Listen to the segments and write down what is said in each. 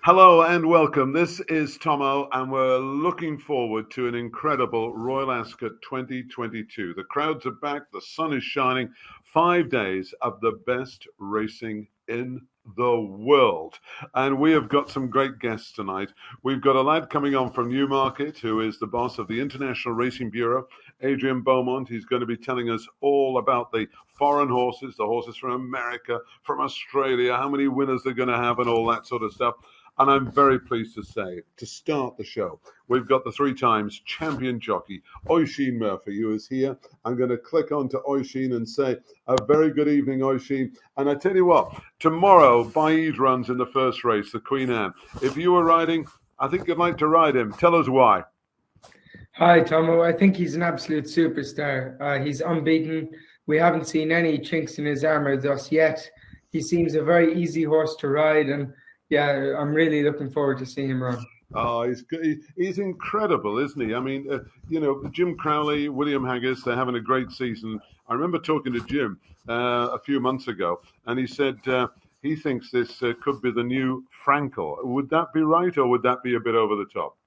Hello and welcome. This is Tommo, and we're looking forward to an incredible Royal Ascot 2022. The crowds are back, the sun is shining. 5 days of the best racing in the world. And we have got some great guests tonight. We've got a lad coming on from Newmarket who is the boss of the International Racing Bureau, Adrian Beaumont. He's going to be telling us all about the foreign horses, the horses from America, from Australia, how many winners they're going to have, and all that sort of stuff. And I'm very pleased to say, to start the show, we've got the 3 times champion jockey, Oisin Murphy, who is here. I'm going to click on to Oisin and say, a very good evening, Oisin. And I tell you what, tomorrow, Baid runs in the first race, the Queen Anne. If you were riding, I think you'd like to ride him. Tell us why. Hi, Tommo. I think he's an absolute superstar. He's unbeaten. We haven't seen any chinks in his armour thus yet. He seems a very easy horse to ride, and yeah, I'm really looking forward to seeing him run. Oh, he's incredible, isn't he? I mean, Jim Crowley, William Haggis, they're having a great season. I remember talking to Jim a few months ago, and he said he thinks this could be the new Frankel. Would that be right, or would that be a bit over the top?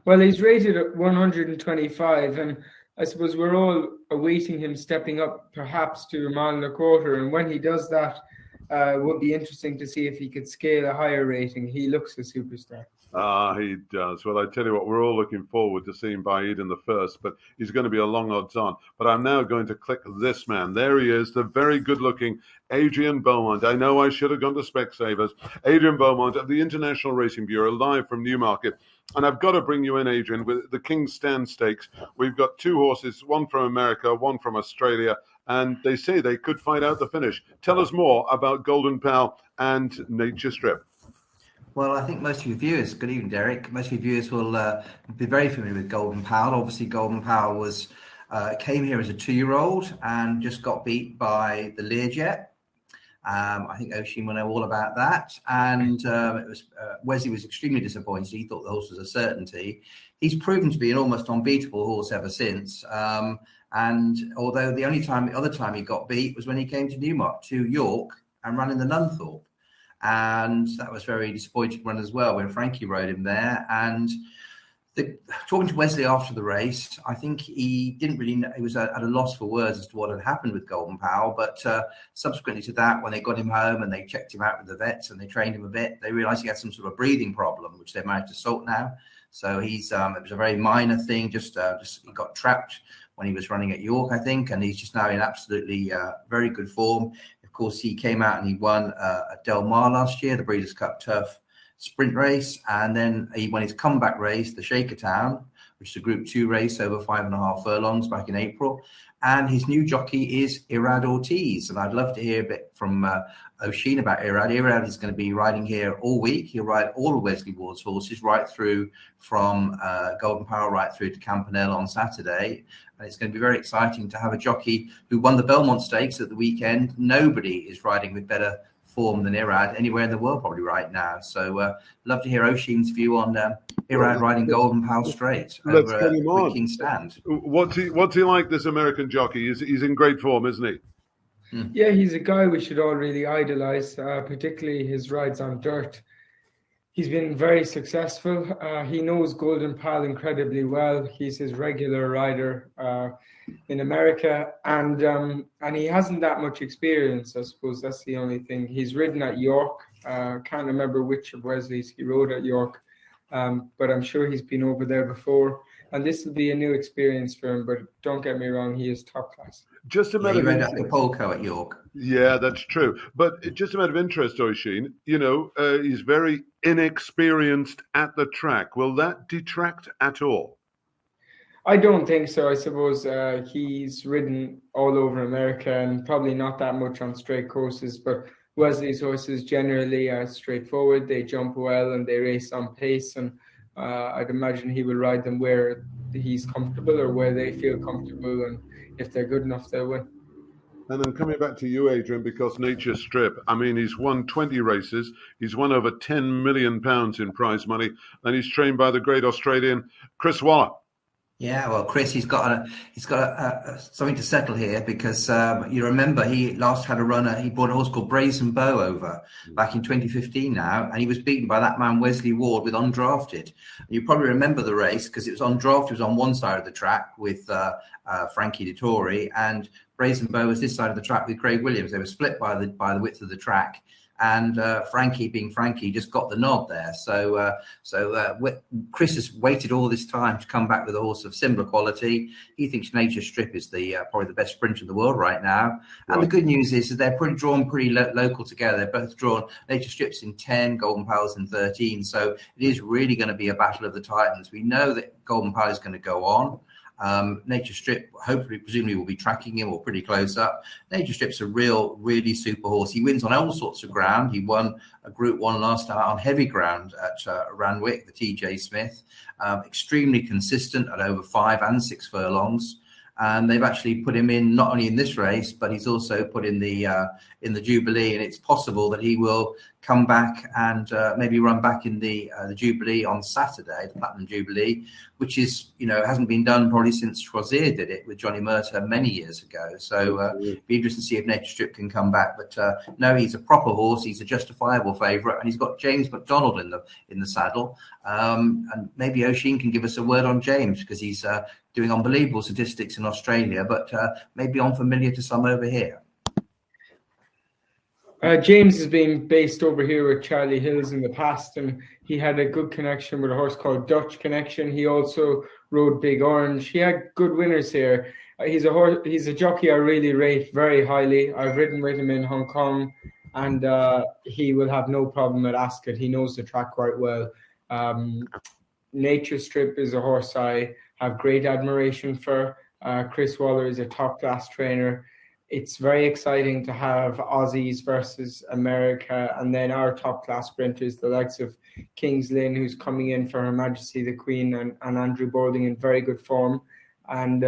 Well, he's rated at 125, and I suppose we're all awaiting him stepping up perhaps to a mile and a quarter, and when he does that, it would be interesting to see if he could scale a higher rating. He looks a superstar. He does. Well, I tell you what, we're all looking forward to seeing Baid in the first, but he's going to be a long odds on. But I'm now going to click this man. There he is, the very good-looking Adrian Beaumont. I know I should have gone to Specsavers. Adrian Beaumont of the International Racing Bureau, live from Newmarket. And I've got to bring you in, Adrian, with the King's Stand Stakes. We've got 2 horses, one from America, one from Australia, and they say they could fight out the finish. Tell us more about Golden Powell and Nature Strip. Well, I think most of your viewers, good evening, Derek. Most of your viewers will be very familiar with Golden Powell. Obviously, Golden Powell came here as a 2-year-old and just got beat by the Learjet. I think Oisin will know all about that. And Wesley was extremely disappointed. He thought the horse was a certainty. He's proven to be an almost unbeatable horse ever since. And although the other time he got beat was when he came to York and ran in the Nunthorpe. And that was very disappointing run as well when Frankie rode him there. And talking to Wesley after the race, I think he didn't really know, he was at a loss for words as to what had happened with Golden Powell. But subsequently to that, when they got him home and they checked him out with the vets and they trained him a bit, they realized he had some sort of breathing problem, which they managed to sort now. So it was a very minor thing, just he got trapped when he was running at York, I think, and he's just now in absolutely very good form. Of course, he came out and he won at Del Mar last year, the Breeders' Cup Turf Sprint race, and then he won his comeback race, the Shakertown, which is a Group 2 race over 5.5 furlongs back in April. And his new jockey is Irad Ortiz, and I'd love to hear a bit from Oisin about Irad. Irad is going to be riding here all week. He'll ride all of Wesley Ward's horses right through from Golden Powell right through to Campanelle on Saturday. And it's going to be very exciting to have a jockey who won the Belmont Stakes at the weekend. Nobody is riding with better form than Irad anywhere in the world probably right now. So love to hear Oisin's view on Irad riding Golden Powell straight over at King's Stand. What's he like, this American jockey? He's in great form, isn't he? Yeah, he's a guy we should all really idolize, particularly his rides on dirt. He's been very successful. He knows Golden Powell incredibly well. He's his regular rider in America, and he hasn't that much experience. I suppose that's the only thing. He's ridden at York. Can't remember which of Wesley's he rode at York, but I'm sure he's been over there before. And this will be a new experience for him. But don't get me wrong, he is top class. Just a matter of interest. Acapulco at York. Yeah, that's true. But just a matter of interest, Oisin, he's very inexperienced at the track. Will that detract at all? I don't think so. I suppose he's ridden all over America and probably not that much on straight courses. But Wesley's horses generally are straightforward. They jump well and they race on pace. And I'd imagine he will ride them where he's comfortable or where they feel comfortable. And if they're good enough, they'll win. And I'm coming back to you, Adrian, because Nature Strip, I mean, he's won 20 races. He's won over £10 million in prize money. And he's trained by the great Australian Chris Waller. Yeah, well, Chris, he's got something to settle here because you remember he last had a runner. He brought a horse called Brazen Bow over back in 2015 now, and he was beaten by that man Wesley Ward with undrafted. And you probably remember the race because it was undrafted. It was on one side of the track with Frankie Dettori, and Brazen Bow was this side of the track with Craig Williams. They were split by the width of the track. And Frankie, being Frankie, just got the nod there. So Chris has waited all this time to come back with a horse of similar quality. He thinks Nature Strip is probably the best sprinter in the world right now. And the good news is that they're drawn pretty local together. They're both drawn. Nature Strip's in 10, Golden Powell's in 13. So it is really going to be a battle of the Titans. We know that Golden Powell is going to go on. Nature Strip, hopefully, presumably, will be tracking him or pretty close up. Nature Strip's a really super horse. He wins on all sorts of ground. He won a Group 1 last time on heavy ground at Randwick, the TJ Smith. Extremely consistent at over 5 and 6 furlongs. And they've actually put him in not only in this race, but he's also put in the Jubilee, and it's possible that he will come back and maybe run back in the Jubilee on Saturday, the Platinum Jubilee, which is hasn't been done probably since Choisier did it with Johnny Murtagh many years ago. So be interesting to see if Nature Strip can come back. But no, he's a proper horse. He's a justifiable favourite, and he's got James McDonald in the saddle. And maybe Oisin can give us a word on James because he's doing unbelievable statistics in Australia, but maybe unfamiliar to some over here. James has been based over here with Charlie Hills in the past, and he had a good connection with a horse called Dutch Connection. He also rode Big Orange. He had good winners here. He's a jockey I really rate very highly. I've ridden with him in Hong Kong, and he will have no problem at Ascot. He knows the track quite well. Nature Strip is a horse I have great admiration for. Chris Waller is a top-class trainer. It's very exciting to have Aussies versus America, and then our top-class sprinters, the likes of Kings Lynn, who's coming in for Her Majesty the Queen, and Andrew Bowling in very good form. And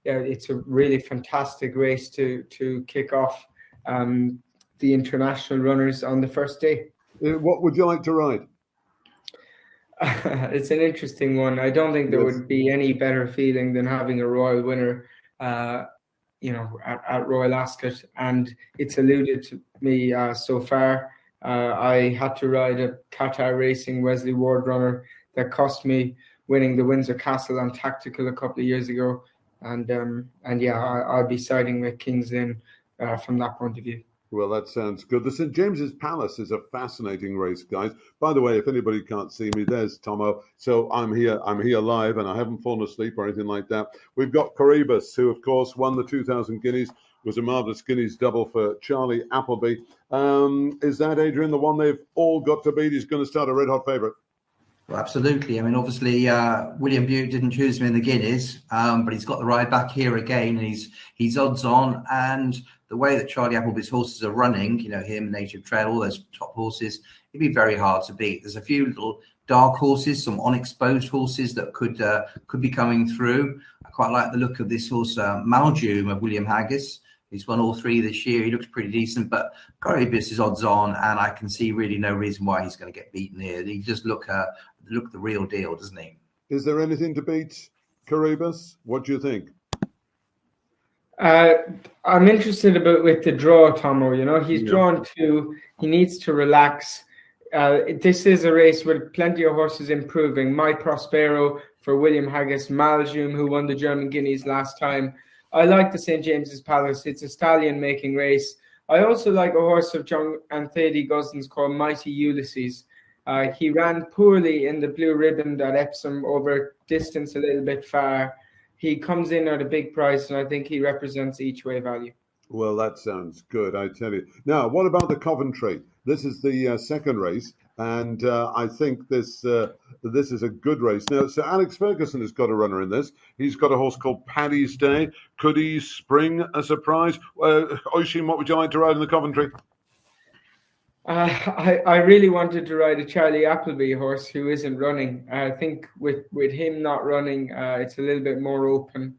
it's a really fantastic race to kick off the international runners on the first day. What would you like to ride? It's an interesting one. I don't think there would be any better feeling than having a royal winner at Royal Ascot, and it's eluded to me so far. I had to ride a Qatar Racing Wesley Ward runner that cost me winning the Windsor Castle on Tactical a couple of years ago, and I'll be siding with Kings Lynn from that point of view. Well, that sounds good. The St. James's Palace is a fascinating race, guys. By the way, if anybody can't see me, there's Tommo. So I'm here live, and I haven't fallen asleep or anything like that. We've got Coribus, who, of course, won the 2,000 guineas, was a marvellous guineas double for Charlie Appleby. Is that, Adrian, the one they've all got to beat? He's going to start a red-hot favourite. Well, absolutely. I mean, obviously, William Butte didn't choose him in the Guineas, but he's got the ride back here again, and he's odds on. And the way that Charlie Appleby's horses are running, him, Native Trail, all those top horses, it'd be very hard to beat. There's a few little dark horses, some unexposed horses that could be coming through. I quite like the look of this horse, Maljoom of William Haggis. He's won all 3 this year. He looks pretty decent, but Coribus is odds on, and I can see really no reason why he's going to get beaten here. He just look the real deal, doesn't he? Is there anything to beat Coribus? What do you think? I'm interested with the draw, Tommo. He's drawn 2. He needs to relax. This is a race with plenty of horses improving. My Prospero for William Haggis, Maljoom, who won the German Guineas last time. I like the St. James's Palace. It's a stallion-making race. I also like a horse of John Anthony Gosden's called Mighty Ulysses. He ran poorly in the Blue Ribbon at Epsom over distance a little bit far. He comes in at a big price, and I think he represents each way value. Well, that sounds good, I tell you. Now, what about the Coventry? This is the second race, and I think this is a good race. Now, so Alex Ferguson has got a runner in this. He's got a horse called Paddy's Day. Could he spring a surprise? Oisin, what would you like to ride in the Coventry? I really wanted to ride a Charlie Appleby horse who isn't running. I think with him not running, it's a little bit more open.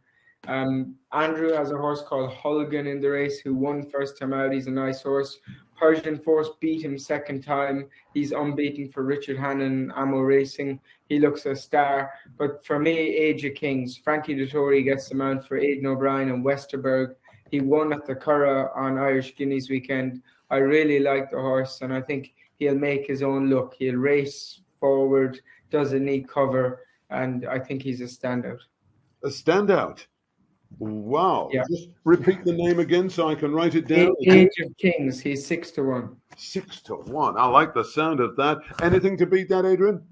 Andrew has a horse called Hulgan in the race who won first time out. He's a nice horse. Persian Force beat him second time. He's unbeaten for Richard Hannon, Ammo Racing. He looks a star. But for me, Age of Kings. Frankie Dettori gets the mount for Aidan O'Brien and Westerberg. He won at the Curragh on Irish Guineas weekend. I really like the horse, and I think he'll make his own look. He'll race forward, doesn't need cover, and I think he's a standout. A standout. Wow. Yeah. Just repeat the name again so I can write it down. Age of Kings. He's 6-1. 6-1. I like the sound of that. Anything to beat that, Adrian?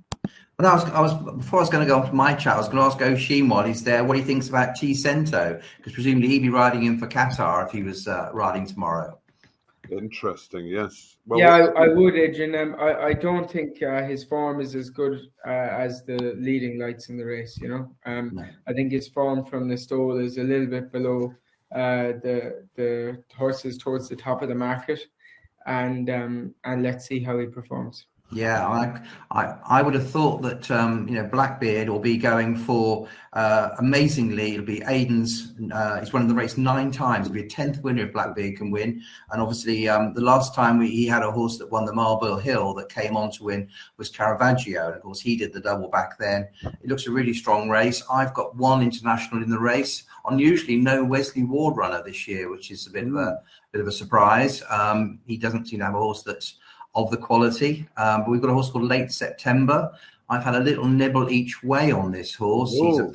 Well, before I was going to go on to my chat, I was going to ask Oisin while he's there what he thinks about Cento, because presumably he'd be riding in for Qatar if he was riding tomorrow. Interesting, yes. Well, yeah, I would, Adrian. I don't think his form is as good as the leading lights in the race. No. I think his form from the stole is a little bit below the horses towards the top of the market, and let's see how he performs. Yeah, I would have thought that Blackbeard will be going for amazingly. It'll be Aidan's. He's won the race 9 times. It'll be a 10th winner if Blackbeard can win. And obviously, the last time he had a horse that won the Marlborough Hill that came on to win was Caravaggio, and of course he did the double back then. It looks a really strong race. I've got 1 international in the race. Unusually, no Wesley Ward runner this year, which is a bit of a surprise. He doesn't seem to have a horse that's of the quality, but we've got a horse called Late September. I've had a little nibble each way on this horse. Whoa.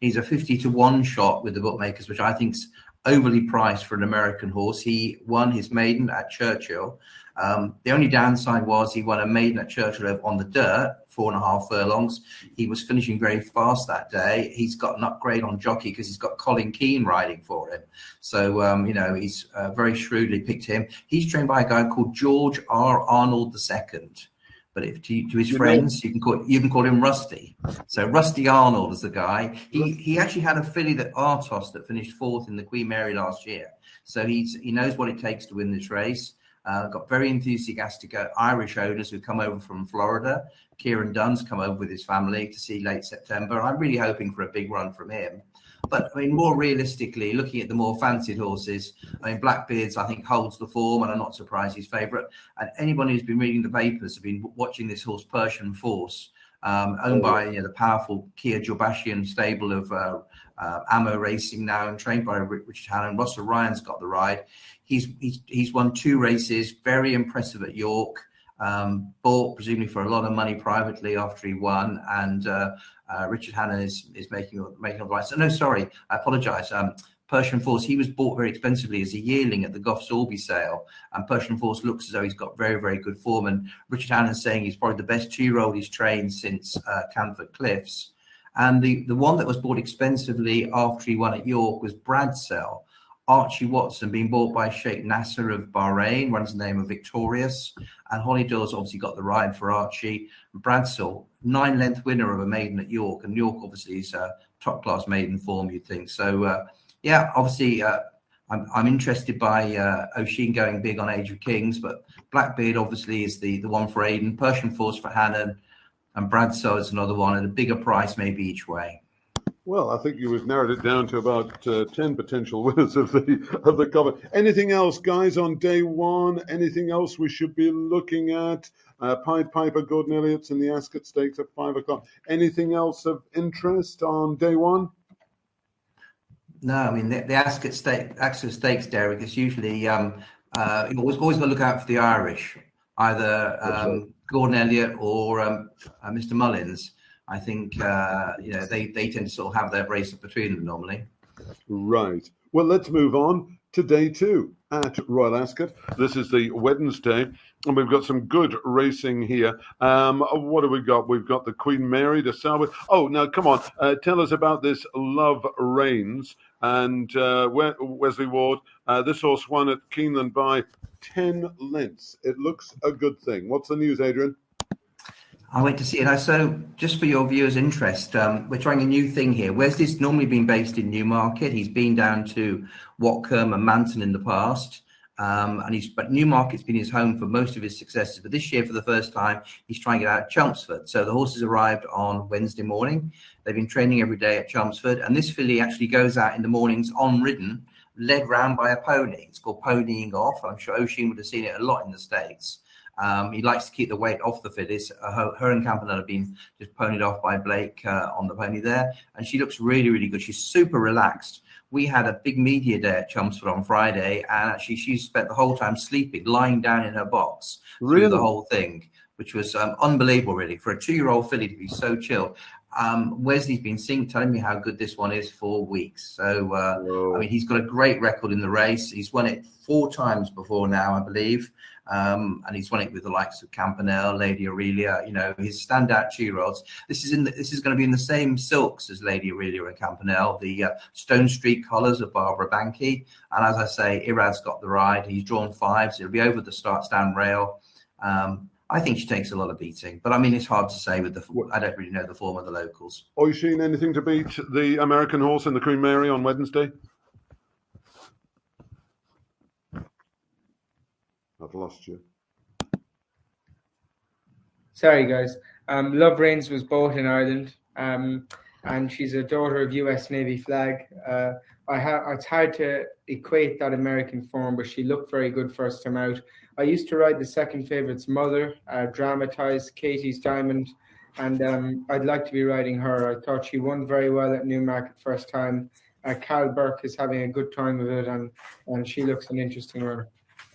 He's a 50-1 shot with the bookmakers, which I think's overly priced for an American horse. He won his maiden at Churchill. The only downside was he won a maiden at Churchill on the dirt, 4.5 furlongs. He was finishing very fast that day. He's got an upgrade on jockey because he's got Colin Keane riding for him. So, he's very shrewdly picked him. He's trained by a guy called George R. Arnold II. But to his friends, you can call him Rusty. So Rusty Arnold is the guy. He actually had a filly that Artos that finished 4th in the Queen Mary last year. So he knows what it takes to win this race. Got very enthusiastic Irish owners who come over from Florida. Kieran Dunn's come over with his family to see Late September. I'm really hoping for a big run from him. But I mean, more realistically, looking at the more fancied horses, I mean, Blackbeard's, I think, holds the form, and I'm not surprised he's favourite. And anyone who's been reading the papers have been watching this horse, Persian Force, owned by the powerful Kia Jobashian stable of Ammo Racing now, and trained by Richard Hannon. Russell Ryan's got the ride. He's won 2 races, very impressive at York. Bought presumably for a lot of money privately after he won, and Richard Hannon is making all the right. So no, sorry, I apologise. Persian Force, he was bought very expensively as a yearling at the Gough Sorby sale, and Persian Force looks as though he's got very, very good form. And Richard Hannon's saying he's probably the best 2-year-old he's trained since Camford Cliffs. And the one that was bought expensively after he won at York was Bradsell. Archie Watson, being bought by Sheikh Nasser of Bahrain, runs the name of Victorious. And Holly Doyle's obviously got the ride for Archie. Bradsell, 9-length winner of a maiden at York. And York obviously is a top-class maiden form, you'd think. So, obviously I'm interested by Oisin going big on Age of Kings. But Blackbeard obviously is the one for Aidan. Persian Force for Hannon. And Bradsell is another one at a bigger price maybe each way. Well, I think you've narrowed it down to about 10 potential winners of the cover. Anything else, guys, on day 1? Anything else we should be looking at? Pied Piper, Gordon Elliott's in the Ascot Stakes at 5 o'clock. Anything else of interest on day 1? No, I mean the Ascot Stakes, Derek, is usually you always got to look out for the Irish, either Gordon Elliott or Mr. Mullins. I think they tend to sort of have their race between them normally. Right. Well, let's move on to day 2 at Royal Ascot. This is the Wednesday, and we've got some good racing here. What do we got? We've got the Queen Mary to start with. Oh, now come on, tell us about this Love Reigns and Wesley Ward. This horse won at Keeneland by 10 lengths. It looks a good thing. What's the news, Adrian? I went to see it. So just for your viewers' interest, we're trying a new thing here. Wesley's normally been based in Newmarket. He's been down to Watcombe and Manton in the past. But Newmarket's been his home for most of his successes. But this year, for the first time, he's trying it out at Chelmsford. So the horses arrived on Wednesday morning. They've been training every day at Chelmsford. And this filly actually goes out in the mornings on ridden led round by a pony. It's called ponying off. I'm sure Oisin would have seen it a lot in the States. He likes to keep the weight off the fillies. Her and Campanella have been just ponied off by Blake on the pony there, and she looks really, really good. She's super relaxed. We had a big media day at Chelmsford on Friday, and actually she spent the whole time sleeping, lying down in her box through the whole thing, which was unbelievable, really, for a 2-year-old filly to be so chill. Wesley's been telling me how good this one is for weeks. So, I mean, he's got a great record in the race. He's won it 4 times before now, I believe. And he's won it with the likes of Campanelle, Lady Aurelia, you know, his standout 2-year-olds. This is going to be in the same silks as Lady Aurelia and Campanelle, the Stone Street collars of Barbara Banky. And as I say, Irad's got the ride. He's drawn 5, so it'll be over the start-stand rail. I think she takes a lot of beating, but I mean, it's hard to say with I don't really know the form of the locals. Oisin, anything to beat the American horse and the Queen Mary on Wednesday? I've lost you. Sorry, guys. Love Reigns was bought in Ireland, and she's a daughter of US Navy flag. It's hard to equate that American form, but she looked very good first time out. I used to ride the second favourite's mother, dramatized Katie's Diamond, and I'd like to be riding her. I thought she won very well at Newmarket first time. Cal Burke is having a good time with it, and she looks an interesting runner.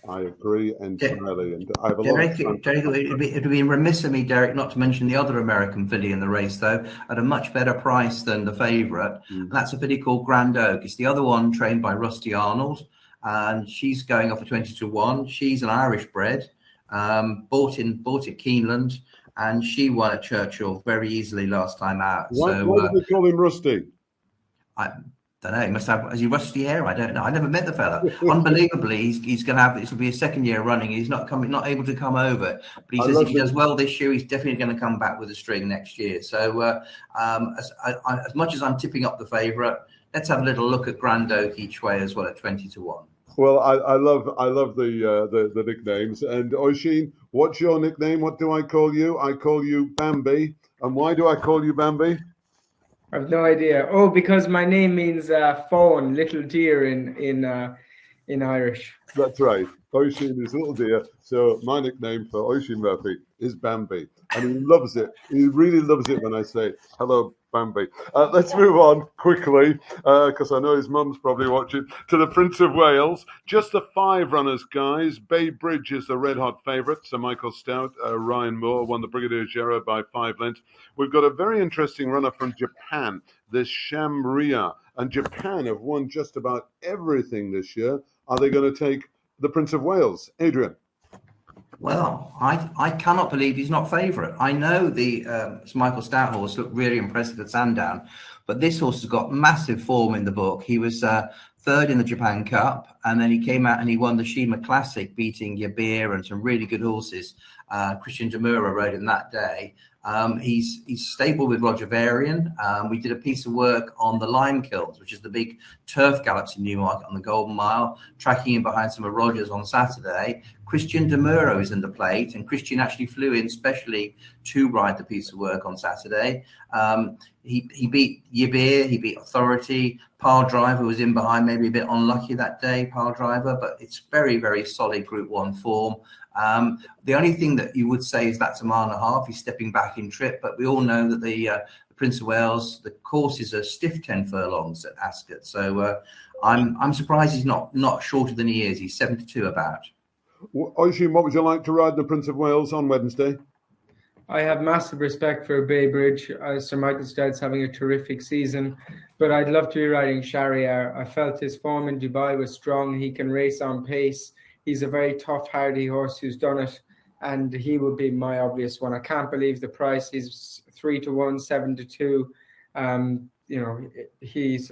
I agree entirely, and I have a Derek, it'd be remiss of me, Derek, not to mention the other American filly in the race, though, at a much better price than the favourite. And that's a filly called Grand Oak. It's the other one trained by Rusty Arnold, and she's going off a 20-1. She's an Irish bred, bought at Keeneland, and she won at Churchill very easily last time out. Why did they call him Rusty? I don't know. He must have. Has he rusty hair? I don't know. I never met the fella. Unbelievably, he's going to have. This will be his second year running. He's not able to come over. But he says if he does well this year, he's definitely going to come back with a string next year. So as much as I'm tipping up the favourite, let's have a little look at Grand Oak each way as well at 20-1. Well, I love the nicknames. And Oisin, what's your nickname? What do I call you? I call you Bambi. And why do I call you Bambi? I have no idea. Oh, because my name means fawn, little deer in Irish. That's right. Oisin is little deer. So my nickname for Oisin Murphy is Bambi. And he loves it. He really loves it when I say, hello, Bambi. Let's move on quickly, because I know his mum's probably watching, to the Prince of Wales. Just the 5 runners, guys. Bay Bridge is the red-hot favourite. Sir Michael Stout, Ryan Moore won the Brigadier Gera by 5 lengths. We've got a very interesting runner from Japan, this Shamria. And Japan have won just about everything this year. Are they going to take the Prince of Wales? Adrian? Well, I cannot believe he's not favourite. I know the Sir Michael Stout horse looked really impressive at Sandown, but this horse has got massive form in the book. He was 3rd in the Japan Cup, and then he came out and he won the Shima Classic, beating Yabir and some really good horses. Christian Demura rode him that day. He's stable with Roger Varian. We did a piece of work on the Lime Kilns, which is the big turf gallops in Newmarket on the Golden Mile, tracking in behind some of Rogers on Saturday. Christian Demuro is in the plate, and Christian actually flew in specially to ride the piece of work on Saturday. He beat Yabir, he beat Authority. Pile Driver was in behind, maybe a bit unlucky that day, Pile Driver, but it's very, very solid Group 1 form. The only thing that you would say is that's a 1.5 miles. He's stepping back in trip, but we all know that the Prince of Wales, the course is a stiff 10 furlongs at Ascot. So I'm surprised he's not shorter than he is. He's 72 about. Oisin, what would you like to ride the Prince of Wales on Wednesday? I have massive respect for Bay Bridge. Sir Michael Stout's having a terrific season, but I'd love to be riding Shahryar. I felt his form in Dubai was strong. He can race on pace. He's a very tough, hardy horse who's done it, and he would be my obvious one. I can't believe the price. He's 3-1, 7-2. He's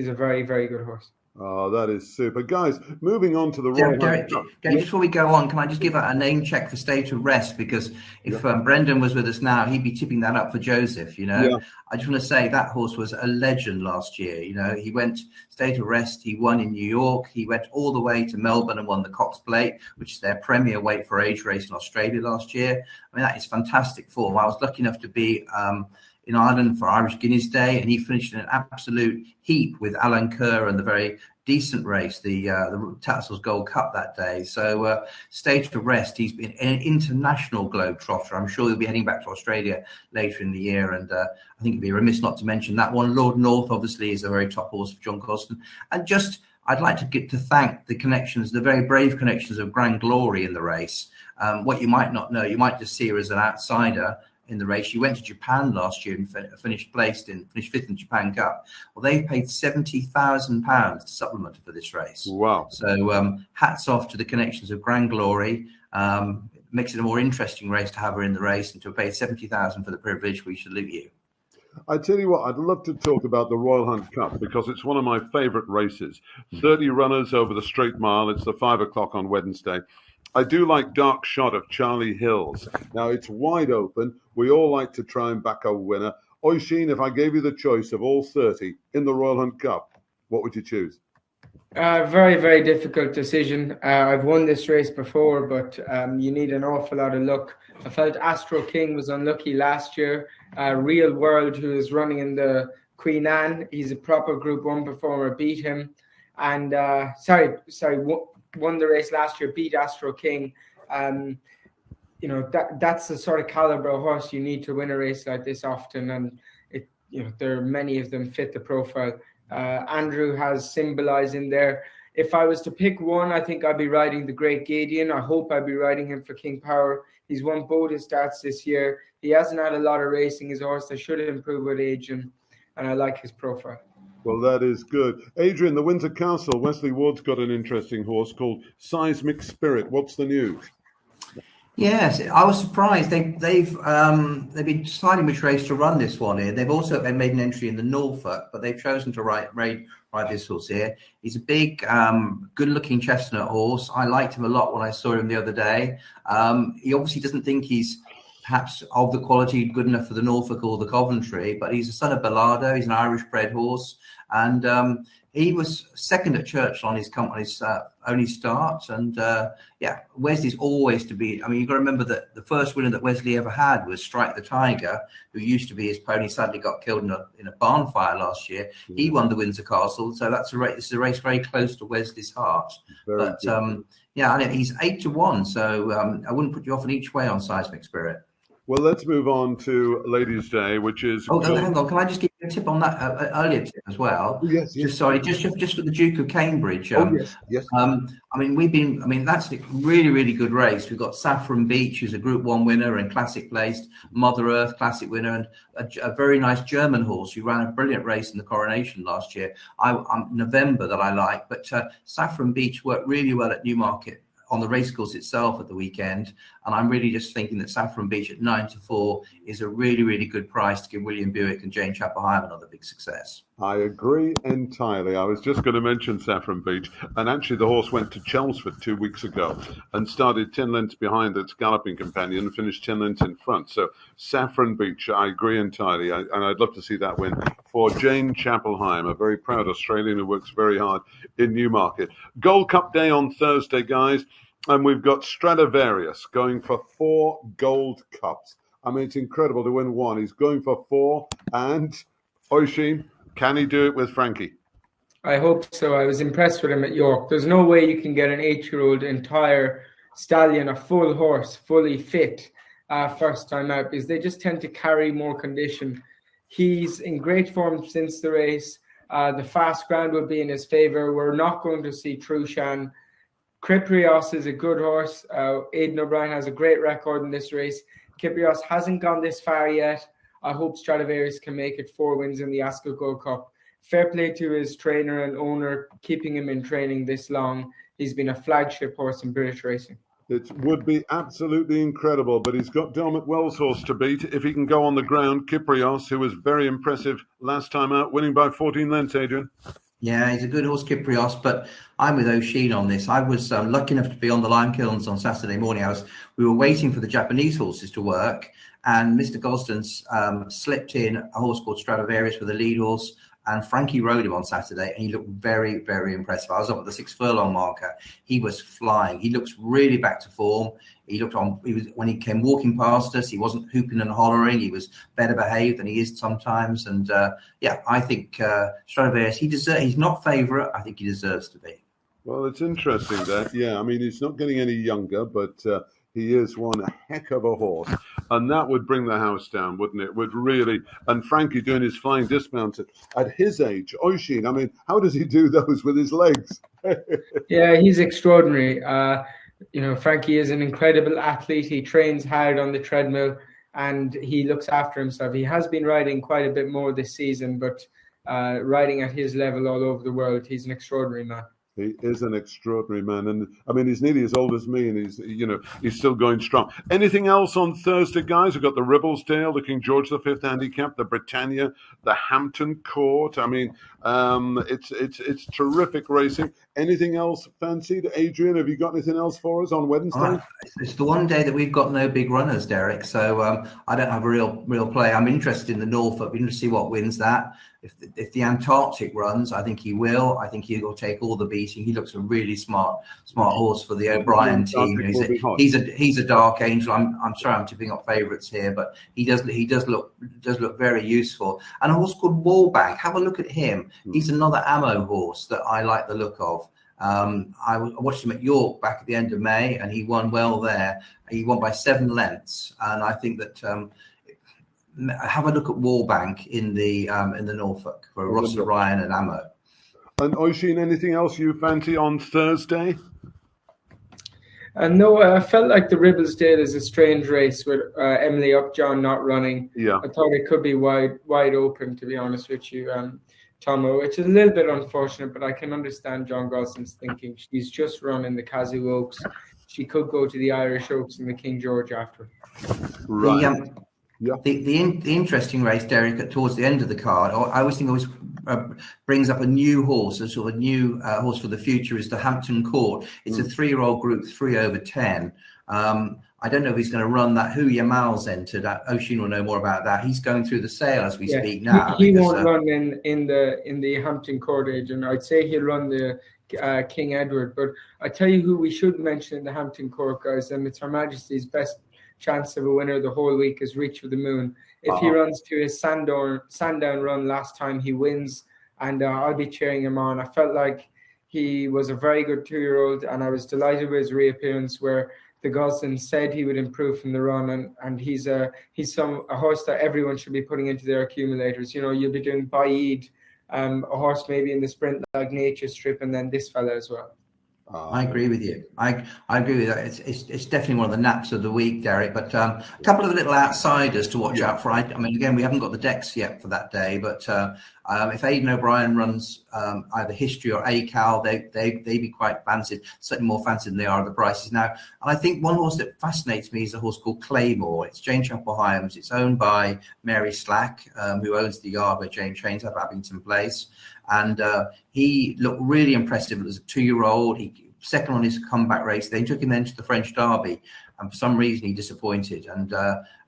a very, very good horse. Oh, that is super. Guys, moving on to the Derek, just before we go on, can I just give a name check for State of Rest? Because if Brendan was with us now, he'd be tipping that up for Joseph, you know. Yeah. I just want to say that horse was a legend last year. You know, he went State of Rest, he won in New York, he went all the way to Melbourne and won the Cox Plate, which is their premier weight for age race in Australia last year. I mean, that is fantastic form. I was lucky enough to be in Ireland for Irish Guineas Day, and he finished in an absolute heap with Alan Kerr and the very decent race, the Tatzel's Gold Cup that day. So stage to rest. He's been an international globetrotter. I'm sure he'll be heading back to Australia later in the year. And I think it'd be remiss not to mention that one. Lord North, obviously, is a very top horse for John Coston. And I'd like to thank the connections, the very brave connections of Grand Glory in the race. What you might not know, you might just see her as an outsider in the race. She went to Japan last year and finished fifth in the Japan Cup. Well, they paid £70,000 to supplement for this race. Wow. So hats off to the connections of Grand Glory. Makes it a more interesting race to have her in the race, and to have paid £70,000 for the privilege. We salute you. I tell you what, I'd love to talk about the Royal Hunt Cup because it's one of my favourite races. 30 runners over the straight mile. It's the 5 o'clock on Wednesday. I do like Dark Shot of Charlie Hills. Now, it's wide open. We all like to try and back a winner. Oisin, if I gave you the choice of all 30 in the Royal Hunt Cup, what would you choose? Very, very difficult decision. I've won this race before, but you need an awful lot of luck. I felt Astro King was unlucky last year. Real World, who is running in the Queen Anne, he's a proper Group 1 performer, beat him. And won the race last year, beat Astro King. That's the sort of caliber of horse you need to win a race like this often. And there are many of them fit the profile. Andrew has Symbolize in there. If I was to pick one, I think I'd be riding the Great Gadian. I hope I'd be riding him for King Power. He's won both his starts this year. He hasn't had a lot of racing. His horse that should improve with age, and I like his profile. Well, that is good. Adrian, the Windsor Castle, Wesley Ward's got an interesting horse called Seismic Spirit. What's the news? Yes, I was surprised. They've been deciding which race to run this one in. They've made an entry in the Norfolk, but they've chosen to ride this horse here. He's a big, good-looking chestnut horse. I liked him a lot when I saw him the other day. He obviously doesn't think he's perhaps of the quality good enough for the Norfolk or the Coventry, but he's a son of Bellardo. He's an Irish-bred horse, and he was second at Churchill on his company's only start. And Wesley's always to be. I mean, you've got to remember that the first winner that Wesley ever had was Strike the Tiger, who used to be his pony. Sadly, got killed in a barn fire last year. Mm-hmm. He won the Windsor Castle, so that's a race. This is a race very close to Wesley's heart. He's 8-1, so I wouldn't put you off in each way on Seismic Spirit. Well, let's move on to Ladies' Day, which is... Oh, hang on. Can I just give you a tip on that earlier tip as well? Yes. Just for the Duke of Cambridge. Yes. That's a really, really good race. We've got Saffron Beach, who's a Group 1 winner and classic placed, Mother Earth classic winner, and a very nice German horse who ran a brilliant race in the Coronation last year. November that I like, but Saffron Beach worked really well at Newmarket on the racecourse itself at the weekend, and I'm really just thinking that Saffron Beach at 9-4 is a really, really good price to give William Buick and Jane Chapel-Hyam another big success. I agree entirely. I was just going to mention Saffron Beach, and actually the horse went to Chelmsford 2 weeks ago and started 10 lengths behind its galloping companion and finished 10 lengths in front. So Saffron Beach, I agree entirely, and I'd love to see that win for Jane Chapel-Hyam, a very proud Australian who works very hard in Newmarket. Gold Cup Day on Thursday, guys. And we've got Stradivarius going for 4 gold cups. I mean, it's incredible to win 1. He's going for 4. And Oisin, can he do it with Frankie? I hope so. I was impressed with him at York. There's no way you can get an 8-year-old entire stallion, a full horse, fully fit first time out, because they just tend to carry more condition. He's in great form since the race. The fast ground will be in his favour. We're not going to see Trushan. Kyprios is a good horse. Aidan O'Brien has a great record in this race. Kyprios hasn't gone this far yet. I hope Stradivarius can make it 4 wins in the Ascot Gold Cup. Fair play to his trainer and owner, keeping him in training this long. He's been a flagship horse in British racing. It would be absolutely incredible, but he's got Dermot Wells' horse to beat. If he can go on the ground, Kyprios, who was very impressive last time out, winning by 14 lengths, Adrian. Yeah, he's a good horse, Kyprios, but I'm with Oisin on this. I was lucky enough to be on the Lime Kilns on Saturday morning. We were waiting for the Japanese horses to work, and Mr. Gosden's slipped in a horse called Stradivarius with a lead horse, And Frankie rode him on Saturday, and he looked very, very impressive. I was up at the 6 furlong marker. He was flying. He looks really back to form. He was when he came walking past us, he wasn't hooping and hollering. He was better behaved than he is sometimes. And I think Stradivarius, he's not favourite. I think he deserves to be. Well, it's interesting that, I mean, he's not getting any younger, but he is one heck of a horse. And that would bring the house down, wouldn't it? Would really. And Frankie doing his flying dismounts at his age. Oisin, I mean, how does he do those with his legs? Yeah, he's extraordinary. Frankie is an incredible athlete. He trains hard on the treadmill and he looks after himself. He has been riding quite a bit more this season, but riding at his level all over the world, he's an extraordinary man. He is an extraordinary man, and I mean he's nearly as old as me, and he's still going strong. Anything else on Thursday, guys? We've got the Ribblesdale, the King George V handicap, the Britannia, the Hampton Court. I mean, it's terrific racing. Anything else fancied, Adrian? Have you got anything else for us on Wednesday? It's the one day that we've got no big runners, Derek. So I don't have a real play. I'm interested in the Norfolk. We're going to see what wins that. If the Antarctic runs, I think he will. I think he'll take all the beating. He looks a really smart horse for the O'Brien team. He's a dark angel. I'm sorry, I'm tipping up favourites here, but he does look very useful. And a horse called Wallbank. Have a look at him. He's another ammo horse that I like the look of. I watched him at York back at the end of May, and he won well there. He won by 7 lengths, and I think that. Have a look at Wallbank in the Norfolk for Ross Ryan and Ammo. And Oisin, anything else you fancy on Thursday? No, I felt like the Ribblesdale is a strange race with Emily Upjohn not running. Yeah, I thought it could be wide open, to be honest with you, Tommo, which is a little bit unfortunate, but I can understand John Goslin's thinking. She's just run in the Kazoo Oaks. She could go to the Irish Oaks and the King George after. Right. The interesting race, Derek, towards the end of the card, I always think brings up a new horse, a sort of new horse for the future, is the Hampton Court. It's a 3-year-old Group 3 over 10. I don't know if he's going to run that. Who Yamal's entered. Oisin will know more about that. He's going through the sale as we speak now. He won't run in the Hampton Court age, and I'd say he'll run the King Edward. But I tell you who we should mention in the Hampton Court, guys, and it's Her Majesty's best chance of a winner the whole week is Reach for the Moon. If he runs to his Sandown run last time, he wins, and I'll be cheering him on. I felt like he was a very good 2-year-old, and I was delighted with his reappearance where the Gosling said he would improve from the run, and he's a horse that everyone should be putting into their accumulators. You'll be doing Baid, a horse maybe in the sprint like Nature Strip, and then this fella as well. I agree with you. I agree with that. It's definitely one of the naps of the week, Derek. But a couple of little outsiders to watch out for. I mean, again, we haven't got the decks yet for that day. But if Aidan O'Brien runs either History or ACAL, they be quite fancied, certainly more fancied than they are at the prices now. And I think one horse that fascinates me is a horse called Claymore. It's Jane Chapel-Hyams. It's owned by Mary Slack, who owns the yard where Jane trains at Abington Place. And he looked really impressive as a 2-year-old. He second on his comeback race. They took him then to the French Derby, and for some reason he disappointed. And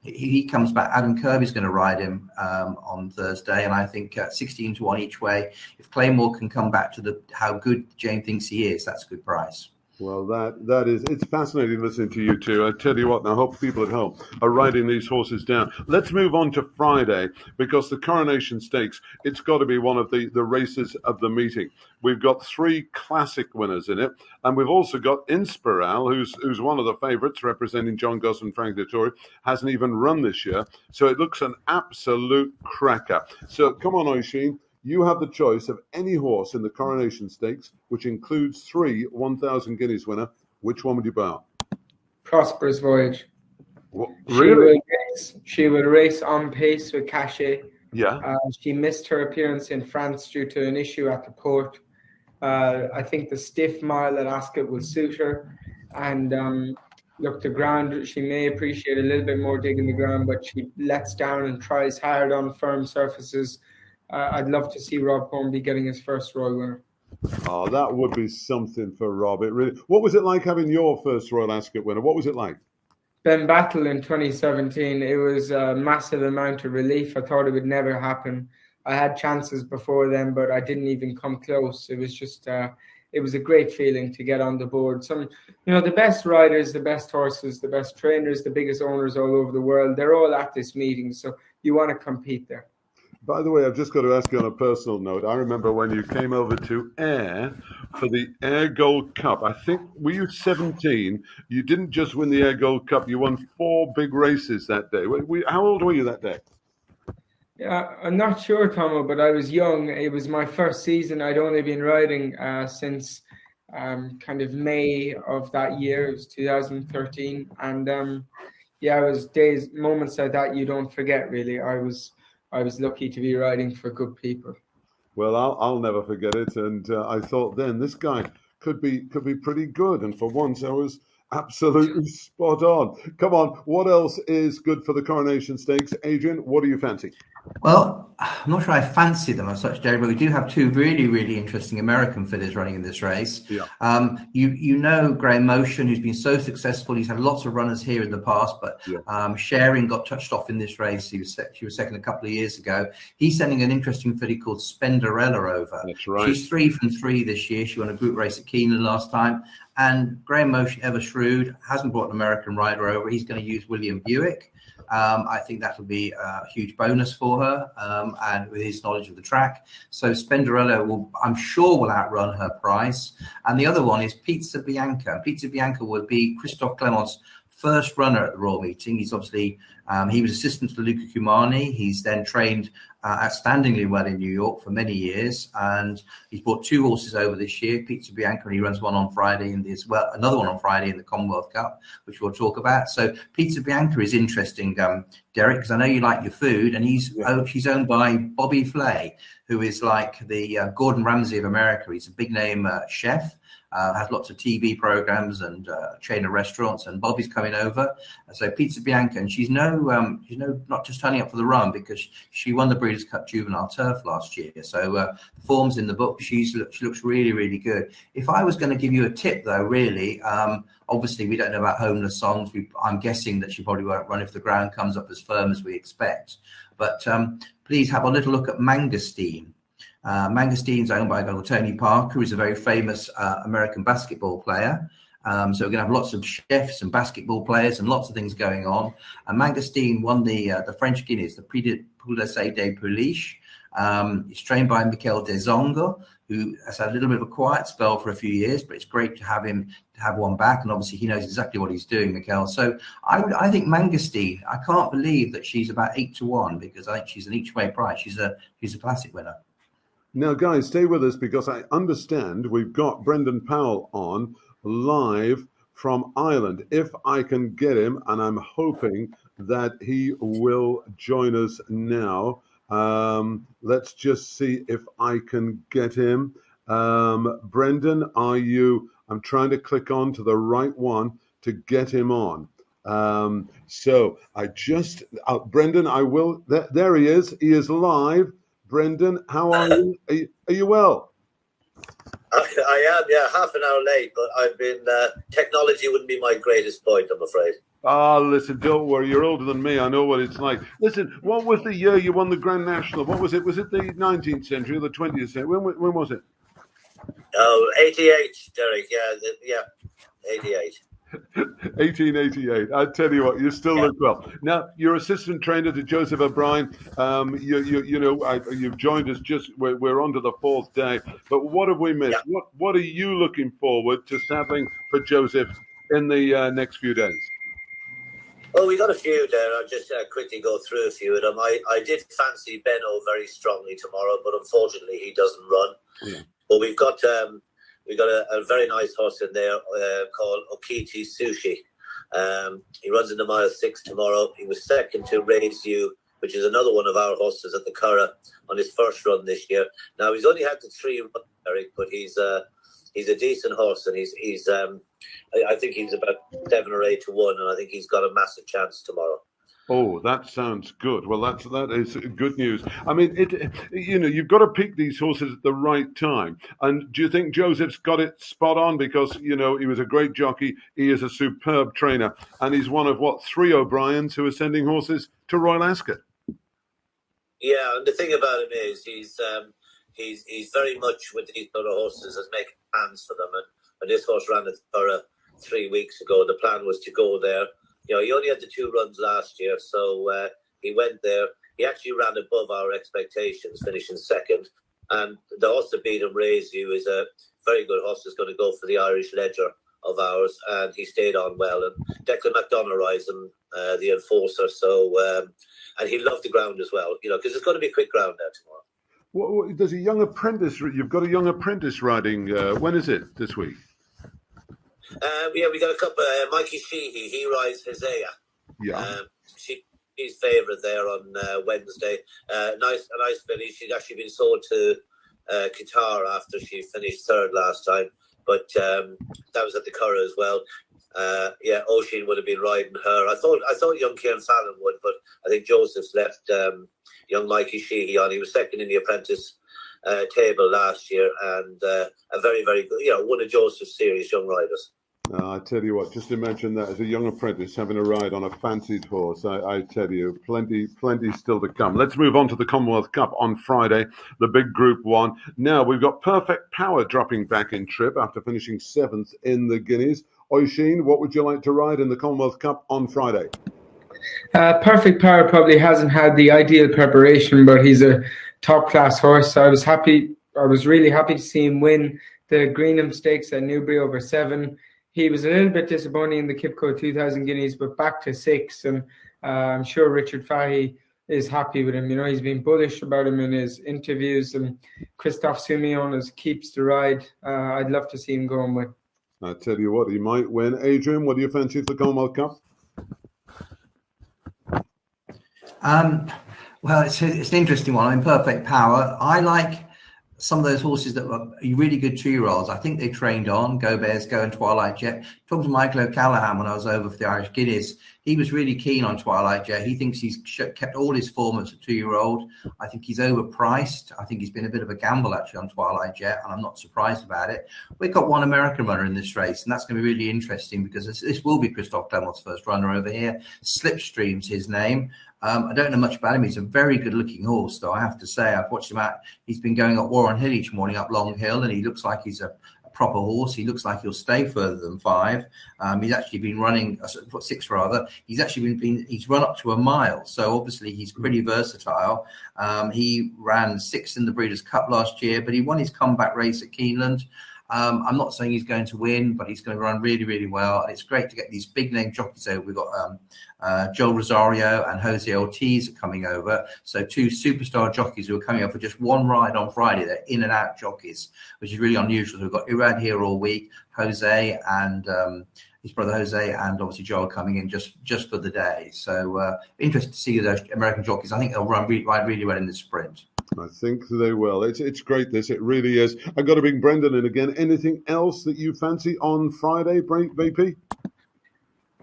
he comes back. Adam Kirby's going to ride him on Thursday, and I think 16 to 1 each way. If Claymore can come back to how good Jane thinks he is, that's a good price. Well, it's fascinating listening to you two. I tell you what, and I hope people at home are writing these horses down. Let's move on to Friday, because the Coronation Stakes, it's got to be one of the races of the meeting. We've got 3 classic winners in it, and we've also got Inspiral, who's one of the favourites, representing John Gosling, Frank Dettori, hasn't even run this year. So it looks an absolute cracker. So come on, Oisin. You have the choice of any horse in the Coronation Stakes, which includes 3 1,000 guineas winner. Which one would you buy? Prosperous Voyage. What, really? She will race on pace with Cachet. Yeah. She missed her appearance in France due to an issue at the port. I think the stiff mile at Ascot will suit her. And look, the ground, she may appreciate a little bit more digging the ground, but she lets down and tries hard on firm surfaces. I'd love to see Rob Hornby getting his first Royal winner. Oh, that would be something for Rob. It really. What was it like having your first Royal Ascot winner? What was it like? Ben Battle in 2017. It was a massive amount of relief. I thought it would never happen. I had chances before then, but I didn't even come close. It was just it was a great feeling to get on the board. The best riders, the best horses, the best trainers, the biggest owners all over the world, they're all at this meeting. So you want to compete there. By the way, I've just got to ask you on a personal note. I remember when you came over to Ayr for the Ayr Gold Cup. I think, were you 17? You didn't just win the Ayr Gold Cup, you won 4 big races that day. How old were you that day? Yeah, I'm not sure, Tommo, but I was young. It was my first season. I'd only been riding since kind of May of that year. It was 2013. And it was moments like that you don't forget, really. I was lucky to be riding for good people. Well, I'll never forget it. And I thought then this guy could be pretty good. And for once, I was absolutely spot on. Come on, what else is good for the Coronation Stakes? Adrian, what do you fancy? Well, I'm not sure I fancy them as such, Derek, but we do have 2 really, really interesting American fillies running in this race. Yeah. You know Graham Motion, who's been so successful. He's had lots of runners here in the past, but Sharing got touched off in this race. She was second a couple of years ago. He's sending an interesting filly called Spenderella over. That's right. She's 3 from 3 this year. She won a group race at Keeneland last time. And Graham Motion, ever shrewd, hasn't brought an American rider over. He's going to use William Buick. I think that'll be a huge bonus for her, and with his knowledge of the track. So Spenderella I'm sure will outrun her price. And the other one is Pizza Bianca. Pizza Bianca will be Christophe Clement's first runner at the Royal Meeting. He's obviously he was assistant to Luca Cumani. He's then trained outstandingly well in New York for many years, and he's brought 2 horses over this year, Pizza Bianca, and he runs one on Friday another one on Friday in the Commonwealth Cup, which we'll talk about. So Pizza Bianca is interesting, Derek, because I know you like your food, and she's owned by Bobby Flay, who is like the Gordon Ramsay of America. He's a big name chef. Has lots of TV programs and chain of restaurants, and Bobby's coming over. So Pizza Bianca, and she's not just turning up for the run because she won the Breeders' Cup Juvenile Turf last year. So the form's in the book. She looks really, really good. If I was going to give you a tip, though, really, obviously we don't know about Homeless Songs. I'm guessing that she probably won't run if the ground comes up as firm as we expect. But please have a little look at Mangosteen. Mangosteen's owned by a guy called Tony Parker, who's a very famous American basketball player. So we're going to have lots of chefs and basketball players and lots of things going on. And Mangosteen won the French Guineas, the Prix de Poulet des Pouliches. He's trained by Mikel Desongo, who has had a little bit of a quiet spell for a few years, but it's great to have him to have one back. And obviously he knows exactly what he's doing, Mikel. So I think Mangosteen, I can't believe that she's about 8-1 because I think she's an each way price. She's a classic winner. Now, guys, stay with us because I understand we've got Brendan Powell on live from Ireland. If I can get him, and I'm hoping that he will join us now. Let's just see if I can get him. Brendan, I'm trying to click on to the right one to get him on. So I just, Brendan, I will, there he is. He is live. Brendan, how are you? Are you well? I am, yeah, half an hour late, but I've been, technology wouldn't be my greatest point, I'm afraid. Oh, listen, don't worry. You're older than me. I know what it's like. Listen, what was the year you won the Grand National? What was it? Was it the 19th century or the 20th century? When was it? Oh, 88, Derek, yeah, 88. 1888. I tell you what, you still look well. Now, you're assistant trainer to Joseph O'Brien. You've joined us we're on to the 4th day. But what have we missed? Yeah. What are you looking forward to having for Joseph in the next few days? Well, we got a few there. I'll just quickly go through a few of them. I did fancy Benno very strongly tomorrow, but unfortunately he doesn't run. Yeah. But we've got a very nice horse in there called Okiti Sushi. He runs in the mile 6 tomorrow. He was second to Raise You, which is another one of our horses at the Curragh on his first run this year. Now he's only had the 3 runs, Eric, but he's a decent horse, and he's I think he's about 7 or 8 to 1, and I think he's got a massive chance tomorrow. Oh, that sounds good. Well, that is good news. I mean, you've got to pick these horses at the right time. And do you think Joseph's got it spot on? Because, he was a great jockey. He is a superb trainer. And he's one of, 3 O'Briens who are sending horses to Royal Ascot? Yeah, and the thing about him is he's very much with these sort of horses as making plans for them. And this horse ran at Thurrock 3 weeks ago. The plan was to go there. You know, he only had the 2 runs last year, so he went there. He actually ran above our expectations, finishing second. And the horse that beat him, Raise You, is a very good horse that's going to go for the Irish Ledger of ours, and he stayed on well. And Declan McDonough rides him, the enforcer, so and he loved the ground as well, you know, because it's going to be quick ground there tomorrow. What, there's a young apprentice. You've got a young apprentice riding. When is it this week? Yeah, we got a couple. Mikey Sheehy, he rides Hosea. Yeah. She's favourite there on Wednesday. A nice filly. She's actually been sold to Qatar after she finished third last time, but that was at the Curragh as well. Yeah, Oisin would have been riding her. I thought young Kieran Fallon would, but I think Joseph's left young Mikey Sheehy on. He was second in the apprentice table last year, and a very, very good, you know, one of Joseph's serious young riders. I tell you what, just imagine that as a young apprentice having a ride on a fancied horse. I tell you, plenty still to come. Let's move on to the Commonwealth Cup on Friday, the big Group 1. Now, we've got Perfect Power dropping back in trip after finishing 7th in the Guineas. Oisin, what would you like to ride in the Commonwealth Cup on Friday? Perfect Power probably hasn't had the ideal preparation, but he's a top-class horse. I was really happy to see him win the Greenham Stakes at Newbury over 7. He was a little bit disappointing in the Kipco 2000 Guineas, but back to 6. And I'm sure Richard Fahey is happy with him. You know, he's been bullish about him in his interviews. And Christophe Soumillon keeps the ride. I'd love to see him going with. I tell you what, he might win. Adrian, what do you fancy for the Commonwealth Cup? Well, it's an interesting one. I mean, Perfect Power. I like some of those horses that were really good 2-year-olds. I think they trained on Go Bears Go and Twilight Jet. Talking to Michael O'Callaghan when I was over for the Irish Guineas, he was really keen on Twilight Jet. He thinks he's kept all his form as a 2-year-old. I think he's overpriced. I think he's been a bit of a gamble actually on Twilight Jet, and I'm not surprised about it. We've got one American runner in this race, and that's going to be really interesting because this will be Christophe Clermont's first runner over here. Slipstream's his name. I don't know much about him. He's a very good-looking horse, though, I have to say. I've watched him out. He's been going up Warren Hill each morning, up Long Hill, and he looks like he's a proper horse. He looks like he'll stay further than 5. He's actually been running 6 rather. He's actually he's run up to a mile, so obviously he's pretty versatile. He ran 6th in the Breeders' Cup last year, but he won his comeback race at Keeneland. I'm not saying he's going to win, but he's going to run really, really well. And it's great to get these big name jockeys over. We've got Joel Rosario and Jose Ortiz coming over. So 2 superstar jockeys who are coming up for just one ride on Friday. They're in and out jockeys, which is really unusual. We've got Irad here all week, Jose and his brother Jose, and obviously Joel coming in just for the day. So interesting to see those American jockeys. I think they'll ride really well in the sprint. I think they will. It's great, this. It really is. I've got to bring Brendan in again. Anything else that you fancy on Friday, BP?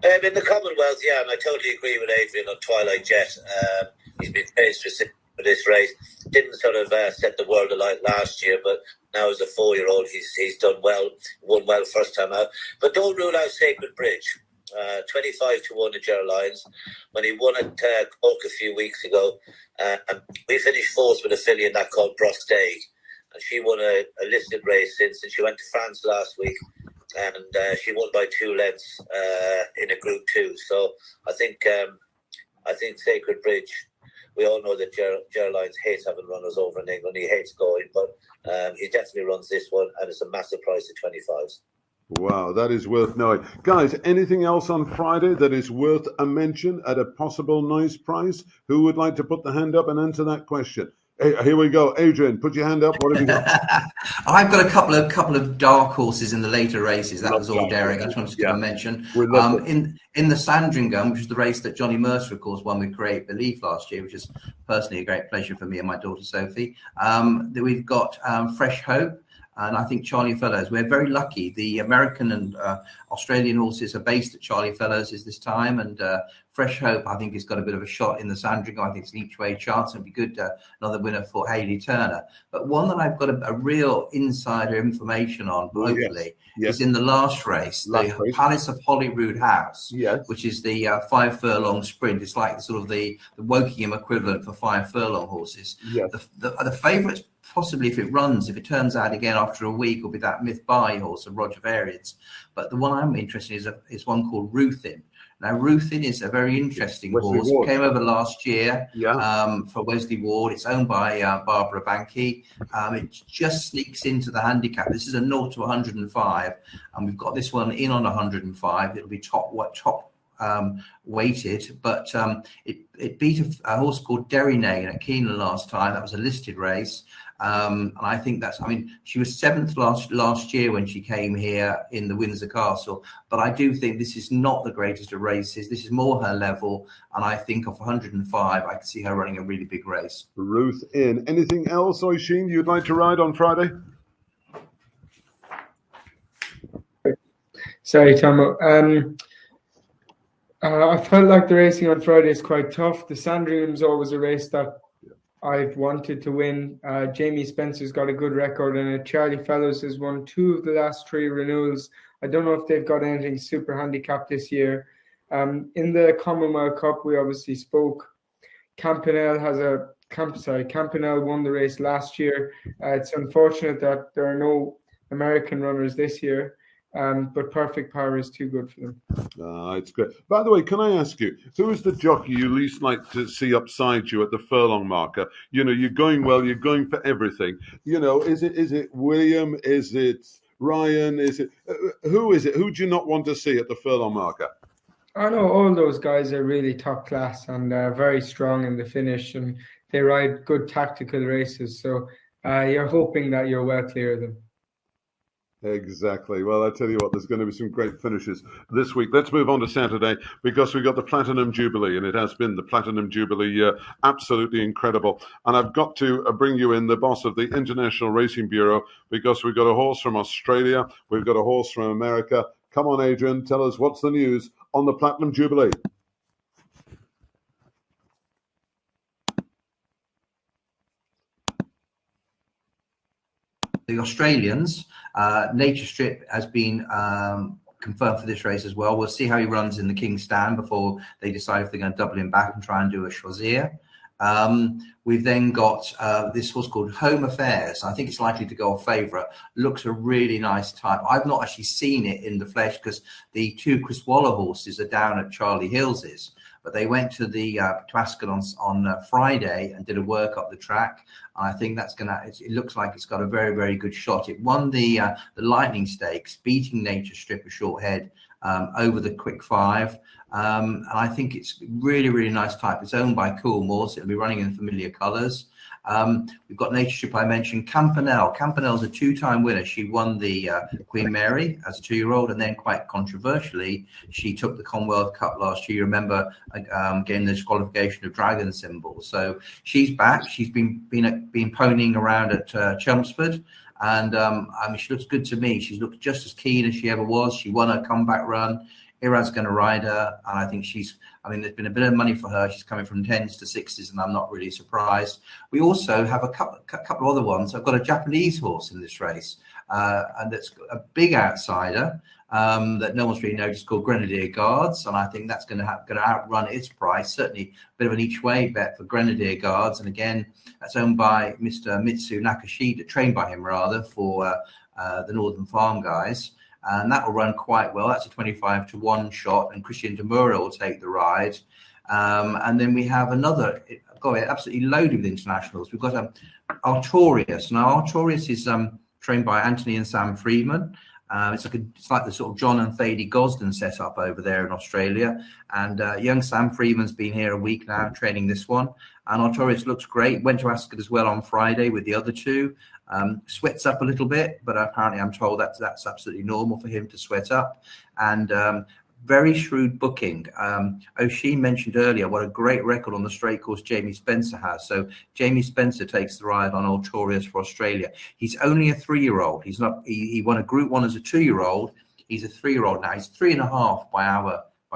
In the Commonwealth, yeah, and I totally agree with Adrian on Twilight Jet. He's been paid for this race. Didn't sort of set the world alight last year, but now as a 4-year-old, he's done well, won well first time out. But don't rule out Sacred Bridge. 25 to 1 at Gerald Lyons. When he won at Cork a few weeks ago, we finished 4th with a filly in that called Brostay, and she won a listed race since, and she went to France last week, and she won by 2 lengths in a Group 2. So I think Sacred Bridge. We all know that Gerald Lyons hates having runners over in England. He hates going, but he definitely runs this one, and it's a massive price at 25s. Wow, that is worth knowing. Guys, anything else on Friday that is worth a mention at a possible nice price? Who would like to put the hand up and answer that question? Hey, here we go. Adrian, put your hand up. What have you got? I've got a couple of dark horses in the later races. That was all, Derek. I just wanted to give a mention. In the Sandringham, which is the race that Johnny Mercer, of course, won with great belief last year, which is personally a great pleasure for me and my daughter Sophie. We've got Fresh Hope. And I think Charlie Fellows, we're very lucky. The American and Australian horses are based at Charlie Fellows this time. And Fresh Hope, I think, has got a bit of a shot in the Sandringham. I think it's an each-way chance. It'd be good, another winner for Hayley Turner. But one that I've got a real insider information on, hopefully, is in the last race, the Palace of Holyrood House, which is the 5 furlong sprint. It's like sort of the Wokingham equivalent for 5 furlong horses. The favourites, possibly if it turns out again after a week, will be that Myth Bai horse of Roger Variance. But the one I'm interested in is one called Ruthin. Now, Ruthin is a very interesting horse. It came over last year for Wesley Ward. It's owned by Barbara Banky. It just sneaks into the handicap. This is a 0 to 105, and we've got this one in on 105. It'll be top weighted, but it beat a horse called Derrynane at Keeneland last time. That was a listed race. And I think she was 7th last year when she came here in the Windsor Castle. But I do think this is not the greatest of races. This is more her level. And I think of 105, I can see her running a really big race. Ruth in. Anything else, Oisin, you'd like to ride on Friday? Sorry, Tommo. I felt like the racing on Friday is quite tough. The Sandringham's always a race that I've wanted to win. Jamie Spencer's got a good record in it. Charlie Fellows has won 2 of the last 3 renewals. I don't know if they've got anything super handicapped this year. In the Commonwealth Cup, we obviously spoke. Campanelle won the race last year. It's unfortunate that there are no American runners this year. But Perfect Power is too good for them. It's great. By the way, can I ask you, who is the jockey you least like to see upside you at the furlong marker? You know, you're going well, you're going for everything. You know, is it William? Is it Ryan? Is it who is it? Who do you not want to see at the furlong marker? I know all those guys are really top class and very strong in the finish, and they ride good tactical races. So you're hoping that you're well clear of them. Exactly. Well, I tell you what, there's going to be some great finishes this week. Let's move on to Saturday, because we've got the Platinum Jubilee, and it has been the Platinum Jubilee year. Absolutely incredible. And I've got to bring you in the boss of the International Racing Bureau, because we've got a horse from Australia. We've got a horse from America. Come on, Adrian, tell us what's the news on the Platinum Jubilee. The Australians, Nature Strip has been confirmed for this race as well. We'll see how he runs in the King's Stand before they decide if they're going to double him back and try and do a Choisir. We've then got this horse called Home Affairs. I think it's likely to go off favourite. Looks a really nice type. I've not actually seen it in the flesh because the 2 Chris Waller horses are down at Charlie Hills's. But they went to Ascot on Friday and did a work up the track. I think that's it looks like it's got a very, very good shot. It won the Lightning Stakes, beating Nature Strip a short head over the Quick 5. And I think it's really, really nice type. It's owned by Coolmore, so it'll be running in familiar colours. We've got Nature Strip, I mentioned. Campanelle. Campanelle's a 2-time winner. She won the Queen Mary as a 2-year-old, and then quite controversially, she took the Commonwealth Cup last year. You remember getting the disqualification of Dragon Symbol. So she's back. She's been ponying around at Chelmsford. And she looks good to me. She's looked just as keen as she ever was. She won her comeback run. Irad's going to ride her, and I think there's been a bit of money for her. She's coming from 10s to 6s, and I'm not really surprised. We also have a couple of other ones. I've got a Japanese horse in this race, and that's a big outsider that no one's really noticed, called Grenadier Guards, and I think that's going to outrun its price. Certainly a bit of an each-way bet for Grenadier Guards, and again, that's owned by Mr. Mitsu Nakashida, trained by him rather, for the Northern Farm guys. And that will run quite well. That's a 25 to 1 shot, and Christian Demura will take the ride. And then we have another, absolutely loaded with internationals. We've got Artorias. Now, Artorias is trained by Anthony and Sam Freeman. It's like the sort of John and Thady Gosden setup over there in Australia. And young Sam Freeman's been here a week now training this one. And Artorias looks great. Went to Ascot as well on Friday with the other 2. Sweats up a little bit, but apparently I'm told that's absolutely normal for him to sweat up. And very shrewd booking. Oisin mentioned earlier what a great record on the straight course Jamie Spencer has. So Jamie Spencer takes the ride on Altorius for Australia. He's only a 3-year-old. He's not. He won a Group 1 as a 2-year-old. He's a 3-year-old now. He's 3.5 by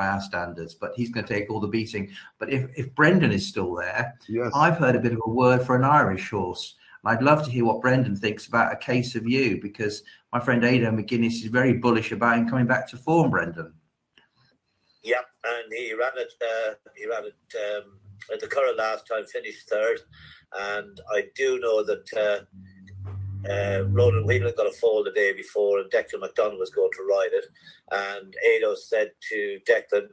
our standards, but he's going to take all the beating. But if Brendan is still there, yes, I've heard a bit of a word for an Irish horse. I'd love to hear what Brendan thinks about A Case of You, because my friend Adrian McGuinness is very bullish about him coming back to form, Brendan. Yeah, and he ran it at the Curragh last time, finished third. And I do know that Ronan Whelan got a fall the day before, and Declan McDonald was going to ride it. And Ado said to Declan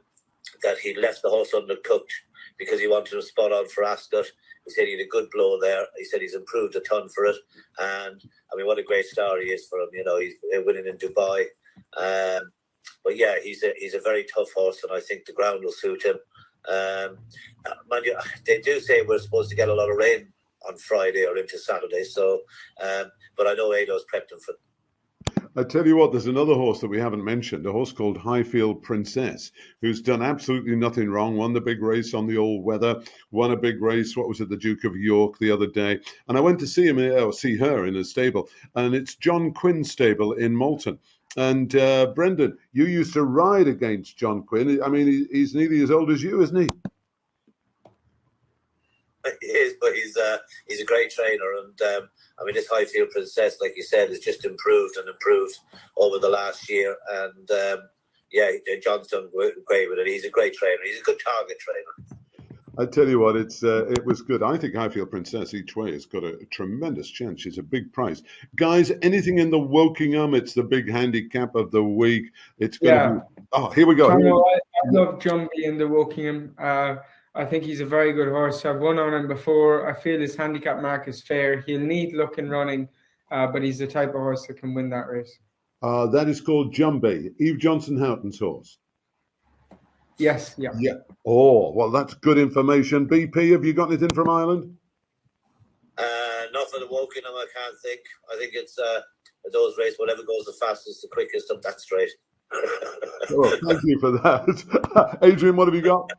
that he left the horse undercooked because he wanted a spot on for Ascot. He said he had a good blow there. He said he's improved a ton for it. And, I mean, what a great star he is for him. You know, he's winning in Dubai. But, yeah, he's a very tough horse, and I think the ground will suit him. Mind you, they do say we're supposed to get a lot of rain on Friday or into Saturday. So, but I know Ado's prepped him for. I tell you what, there's another horse that we haven't mentioned, a horse called Highfield Princess, who's done absolutely nothing wrong, won the big race on the all weather, won a big race, what was it, the Duke of York the other day. And I went to see see her in a stable, and it's John Quinn's stable in Malton. And Brendan, you used to ride against John Quinn. I mean, he's nearly as old as you, isn't he? He is, but he's a great trainer, and I mean, this Highfield Princess, like you said, has just improved over the last year, and yeah, John's done great with it. He's a great trainer. He's a good target trainer. I tell you what, it was good. I think Highfield Princess each way has got a tremendous chance. She's a big price. Guys, anything in the Wokingham? It's the big handicap of the week. It's going to be... Oh, here we go. Tommo, I love Jumbie in the Wokingham. I think he's a very good horse. I've won on him before. I feel his handicap mark is fair. He'll need luck in running, but he's the type of horse that can win that race. That is called Jumbie, Eve Johnson Houghton's horse. Yes, yeah. Yeah. Oh, well, that's good information. BP, have you got anything from Ireland? Not for the Wokingham, I can't think. I think it's those races, whatever goes the fastest, the quickest up that straight. Oh, thank you for that. Adrian, what have you got?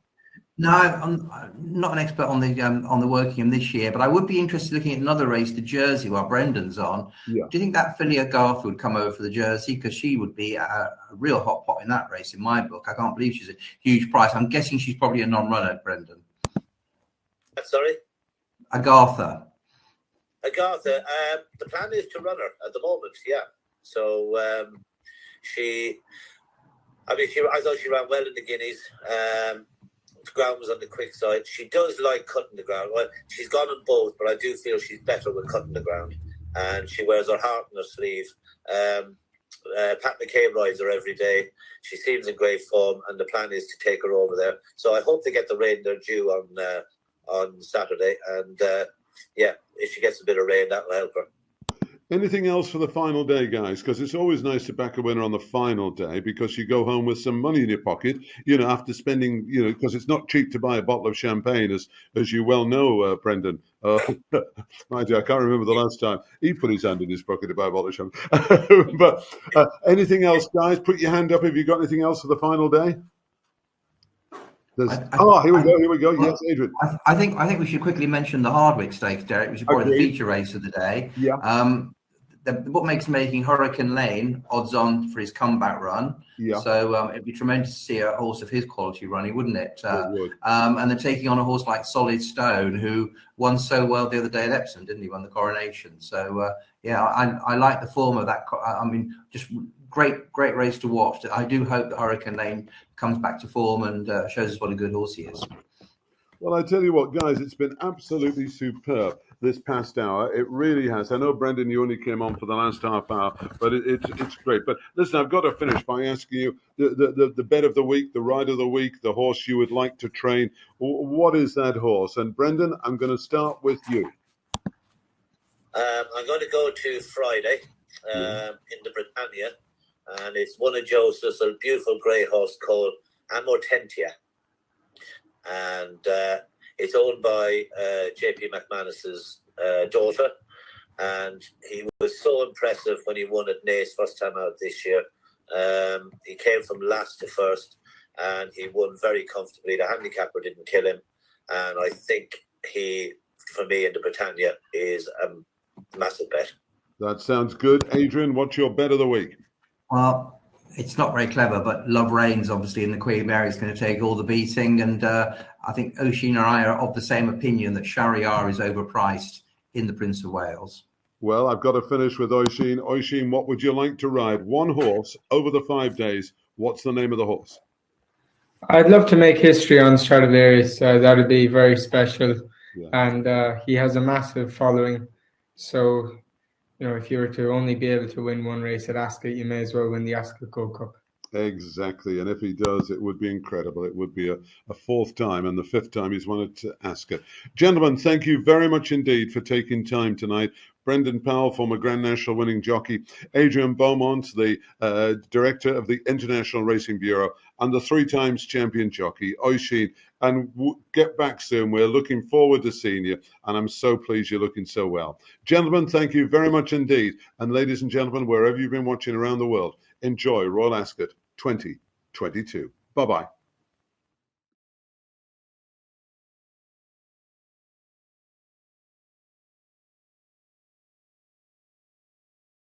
No, I'm not an expert on the Wokingham this year, but I would be interested looking at another race, the Jersey, while Brendan's on. Yeah. Do you think that filly Agartha would come over for the Jersey? Because she would be a real hot pot in that race, in my book. I can't believe she's a huge price. I'm guessing she's probably a non-runner, Brendan. Sorry? Agartha. The plan is to run her at the moment, yeah. So I thought she ran well in the Guineas. The ground was on the quick side. She does like cutting the ground. Well, she's gone on both, but I do feel she's better with cutting the ground. And she wears her heart on her sleeve. Pat McCabe rides her every day. She seems in great form, and the plan is to take her over there. So I hope they get the rain they're due on Saturday. And yeah, if she gets a bit of rain, that will help her. Anything else for the final day, guys? Because it's always nice to back a winner on the final day, because you go home with some money in your pocket, you know, after spending, you know, because it's not cheap to buy a bottle of champagne, as you well know, Brendan. Mind you, I can't remember the last time he put his hand in his pocket to buy a bottle of champagne. But anything else, guys? Put your hand up if you've got anything else for the final day. Here we go. Yes, Adrian. I think we should quickly mention the Hardwick Stakes, Derek, which is probably the feature race of the day. Yeah. The bookmakers making Hurricane Lane odds on for his comeback run. Yeah. So it'd be tremendous to see a horse of his quality running, wouldn't it? It would. And they're taking on a horse like Solid Stone, who won so well the other day at Epsom, didn't he? Won the Coronation. So yeah, I like the form of that. I mean, just great race to watch. I do hope that Hurricane Lane comes back to form and shows us what a good horse he is. Well, I tell you what, guys, it's been absolutely superb this past hour. It really has. I know, Brendan, you only came on for the last half hour, but it's great. But listen, I've got to finish by asking you the bet of the week, the ride of the week, the horse you would like to train. What is that horse? And Brendan, I'm going to start with you. I'm going to go to Friday in the Britannia, and it's one of Joseph's, a beautiful grey horse called Amortentia. And it's owned by JP McManus's daughter, and he was so impressive when he won at Naas first time out this year. He came from last to first, and he won very comfortably. The handicapper didn't kill him, and I think he, for me, in the Britannia is a massive bet. That sounds good. Adrian, what's your bet of the week? Well, it's not very clever, but Love Reigns, obviously, in the Queen Mary is going to take all the beating. And I think Oisin and I are of the same opinion that Shahryar is overpriced in the Prince of Wales. Well, I've got to finish with Oisin. Oisin, what would you like to ride? One horse over the 5 days. What's the name of the horse? I'd love to make history on Stradivarius. That would be very special. Yeah. And he has a massive following. So, you know, if you were to only be able to win one race at Ascot, you may as well win the Ascot Gold Cup. Exactly. And if he does, it would be incredible. It would be a fourth time and the fifth time he's won it to Ascot. Gentlemen, thank you very much indeed for taking time tonight. Brendan Powell, former Grand National winning jockey, Adrian Beaumont, the director of the International Racing Bureau, and the 3 times champion jockey, Oisin. And get back soon. We're looking forward to seeing you. And I'm so pleased you're looking so well. Gentlemen, thank you very much indeed. And ladies and gentlemen, wherever you've been watching around the world, enjoy Royal Ascot 2022. Bye-bye.